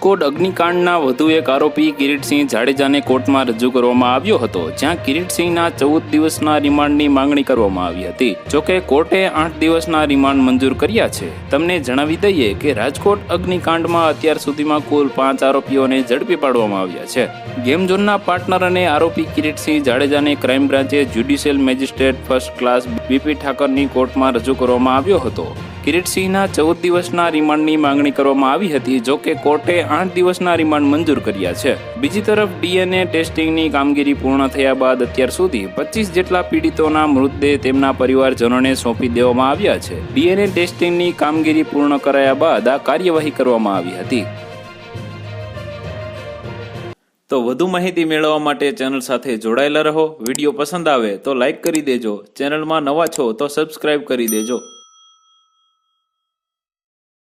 રાજકોટ અગ્નિકાંડના વધુ એક આરોપી કિરીટસિંહ જાડેજાને કોર્ટમાં રજૂ કરવામાં આવ્યો હતો, જ્યાં કિરીટસિંહના 14 દિવસના રિમાન્ડની માંગણી કરવામાં આવી હતી. જોકે કોર્ટે 8 દિવસના રિમાન્ડ મંજૂર કર્યા છે. તમને જણાવી દઈએ કે રાજકોટ અગ્નિકાંડમાં અત્યાર સુધીમાં કુલ 5 આરોપીઓને ઝડપી પાડવામાં આવ્યા છે. ગેમ ઝોનના પાર્ટનર અને આરોપી કિરીટસિંહ જાડેજાને ક્રાઇમ બ્રાન્ચે judicial magistrate first class BP ઠાકરની કોર્ટમાં રજૂ કરવામાં આવ્યો હતો. કિરીટસિંહના 14 દિવસના રિમાન્ડની માંગણી કરવામાં આવી હતી. જોકે કોર્ટે 8 દિવસના રિમાન્ડ મંજૂર કર્યા છે. બીજી તરફ ડીએનએ ટેસ્ટિંગની કામગીરી પૂર્ણ થયા બાદ અત્યાર સુધી 25 જેટલા પીડિતોના મૃતદેહ તેમના પરિવારજનોને સોંપી દેવામાં આવ્યા છે. ડીએનએ ટેસ્ટિંગની કામગીરી પૂર્ણ કરાયા બાદ આ કાર્યવાહી કરવામાં આવી હતી. તો વધુ માહિતી મેળવવા માટે ચેનલ સાથે જોડાયેલા રહો. વિડીયો પસંદ આવે તો લાઈક કરી દેજો. ચેનલમાં નવા છો તો સબસ્ક્રાઇબ કરી દેજો.